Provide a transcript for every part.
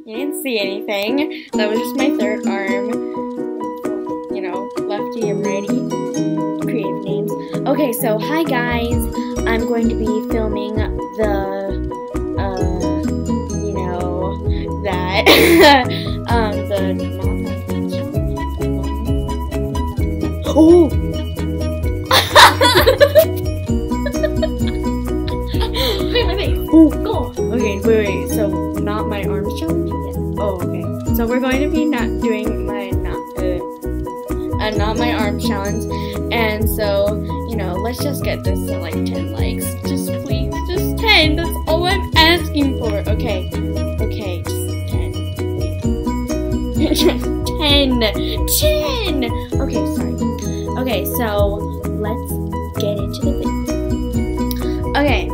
You didn't see anything. That was just my third arm. You know, lefty and righty. Creative names. Okay, so hi guys. I'm going to be filming the, you know, that, oh! Okay, wait, so not my arms challenge? Yes. Oh, okay. So we're going to be not doing my not my arms challenge, and so, you know, let's just get this to like 10 likes. Just please, just 10. That's all I'm asking for. Okay, just 10. 10. Okay, sorry. Okay, so let's get into the video. Okay.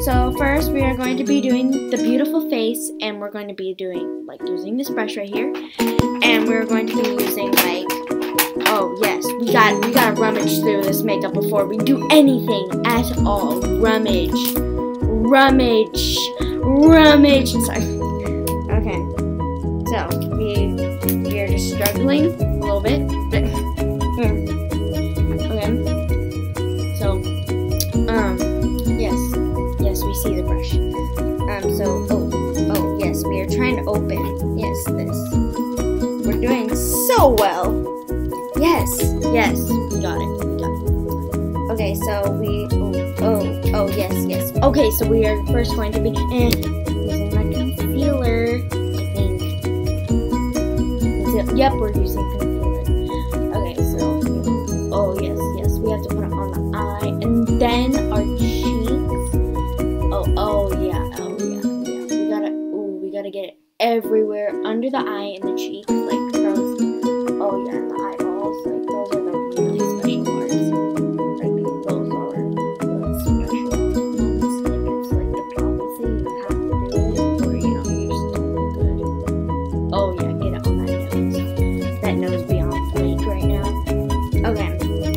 So first we are going to be doing the beautiful face, and we're going to be doing like using this brush right here, and we're going to be using like, oh yes, we gotta rummage through this makeup before we do anything at all. Rummage. Sorry. Okay. So we are just struggling a little bit. Okay. So yes, we see the brush. Oh, yes, we are trying to open. Yes, this. We're doing so well. Yes, we got it. Okay, so yes. Okay, so we are first going to be using my concealer, I think. Yep, we're using concealer. Okay, so, oh yes, we have to put it on the eye, and then our cheeks. Oh yeah. We gotta get it everywhere, under the eye and the cheeks, like those. Oh yeah, and the eyeballs. Like those are the really special parts. Like those are the special ones. Like it's like the prophecy. You have to do it, or you know, you're just not good. Oh yeah, get it on that nose. That nose beyond flake right now. Okay.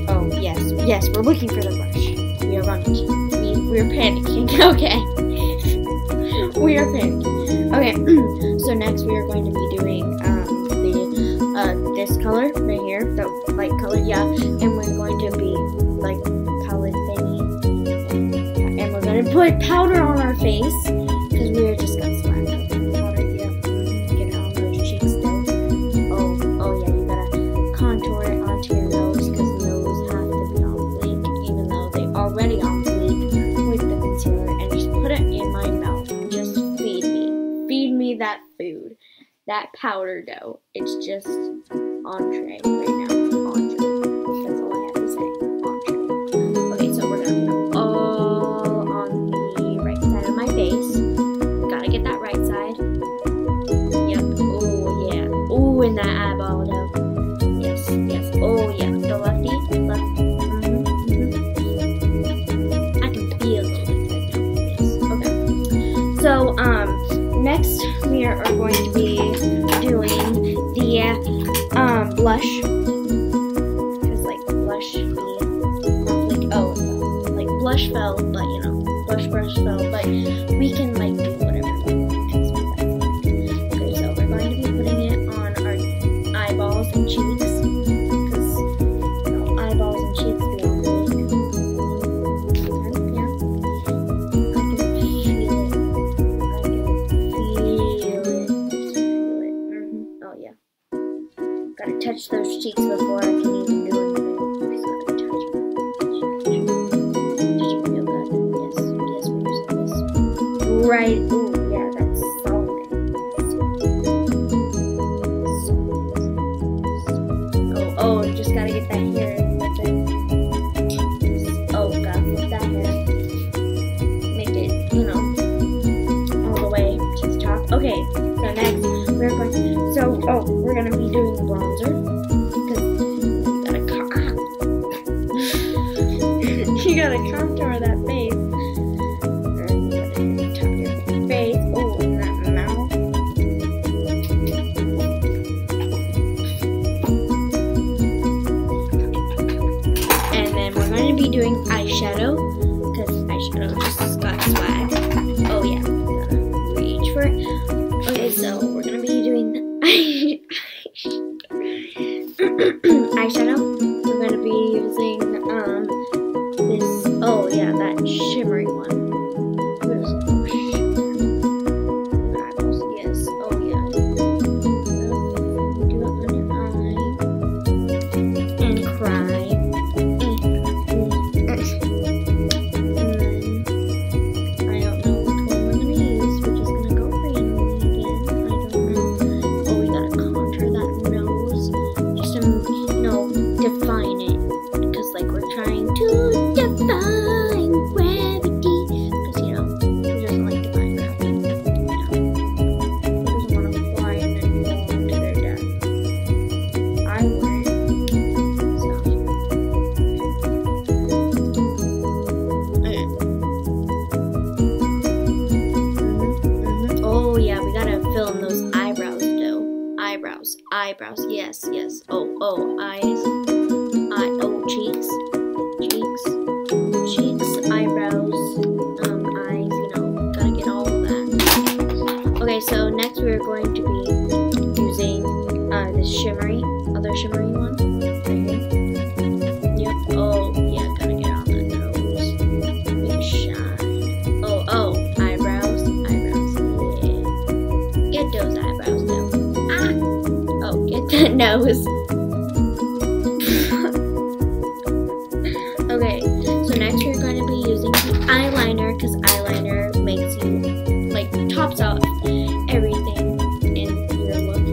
Oh yes, we're looking for the brush. We are rummaging. We're panicking. Okay. We are panicking. Okay, so next we are going to be doing this color right here, the light color, yeah, and we're going to be like palette thingy, and we're going to put powder on our face because we are just got splattered powder. Yeah, get it on those cheeks still. Oh yeah, you gotta contour it onto your nose because nose have to be on fleek, even though they already on fleek with the concealer, and just put it in my mouth. Just feed me that food, that powder dough. It's just entree right now. Entree. That's all I have to say. Entree. Okay, so we're gonna put it all on the right side of my face. Gotta get that right side. Yep. Oh yeah. Oh, and that eyeball though. Yes. Oh yeah. The lefty. I can feel it. Okay. So next we are going to be doing the blush, because like blush blush fell, but you know, blush brush fell, but we can like do whatever we want. Okay, so we're going to be putting it on our eyeballs and cheeks, because you know, eyeballs and cheeks be on fleek. Yeah. I can feel it. Oh yeah. Gotta touch those cheeks before I can even do anything. Just gotta touch them. Touch them real good. Yes, we're using this. Right. Ooh, yeah, that's so nice. Oh, just gotta get that hair and flip it. Oh, gotta flip that hair. Make it, you know, all the way to the top. Okay, so next we're going to, we're gonna be doing bronzer, because you gotta contour that face. And you gotta top your face. Oh, and that mouth. And then we're going to be doing eyeshadow, because eyeshadow just got swag. Oh yeah, gotta reach for it. Okay, so we're gonna eyebrows. Eyebrows. Yes, yes. Oh, eyes. Cheeks. Cheeks, eyebrows, eyes, you know, gotta get all of that. Okay, so next we're going to be using this other shimmery one, right here. Yep, oh, yeah, gotta get on the nose. Make it shine. Oh, eyebrows, yeah. Get those eyebrows, though. Ah! Oh, get the nose. Okay, so next we're going to be using eyeliner, because eyeliner makes you, like, tops off everything in your look.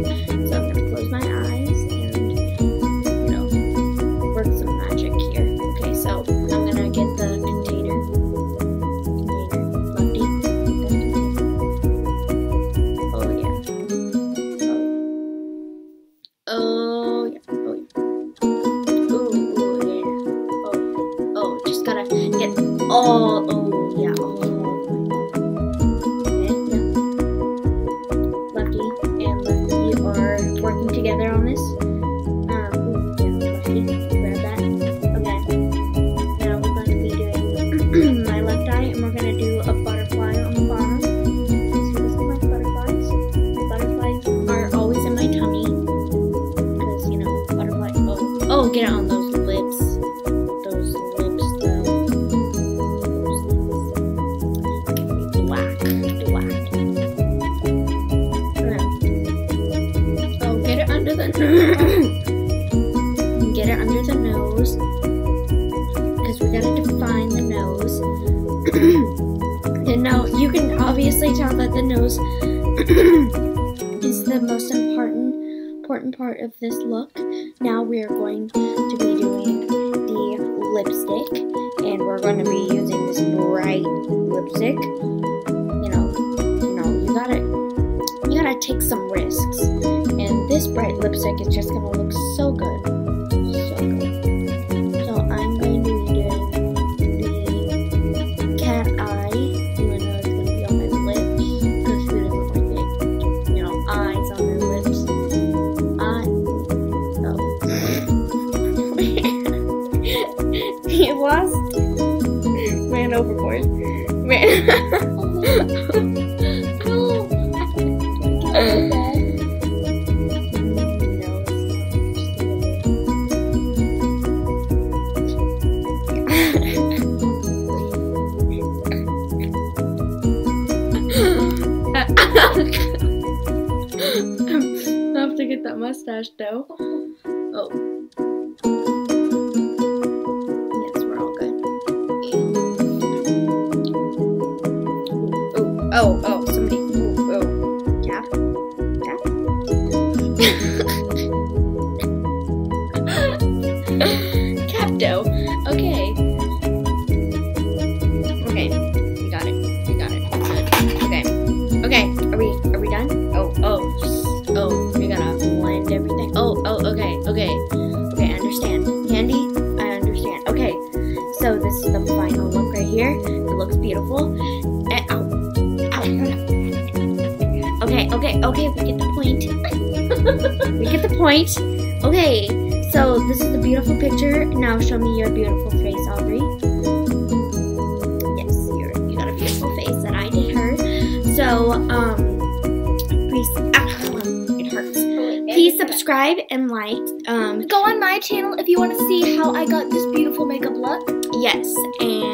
So I'm going to close my eyes and, you know, work some magic here. Okay, so I'm going to get the container, Lefty. Oh yeah. Oh yeah. Just gotta get all, okay, yeah. Lefty and Lefty are working together on this. Lefty, grab that. Okay, now we're going to be doing my left eye, and we're going to do a butterfly on the bottom. See, this is my butterflies. My butterflies are always in my tummy, because, you know, butterfly, oh, get it on those lips. Get it under the nose, because we gotta define the nose. And now you can obviously tell that the nose is the most important part of this look. Now we are going to be doing the lipstick, and we're going to be using this bright lipstick. You gotta take some risks. And this bright lipstick is just gonna look so good. So good. So I'm going to be doing the cat eye, even though it's gonna be on my lips, because who doesn't like it? You know, eyes on their lips. He lost. Ran overboard. I have to get that mustache though. Oh. Yes, we're all good. Oh, somebody. Cap. Cap dough. Okay. Okay, we got it. Good. Okay, are we done? Oh, we gotta blend everything. Okay, I understand. Candy, I understand. Okay, so this is the final look right here. It looks beautiful. Okay, we get the point. Okay, so this is the beautiful picture. Now show me your beautiful face, Aubrey. Yes, you got a beautiful face, and I did her. So, please, it hurts. Please subscribe and like. Go on my channel if you want to see how I got this beautiful makeup look. Yes, and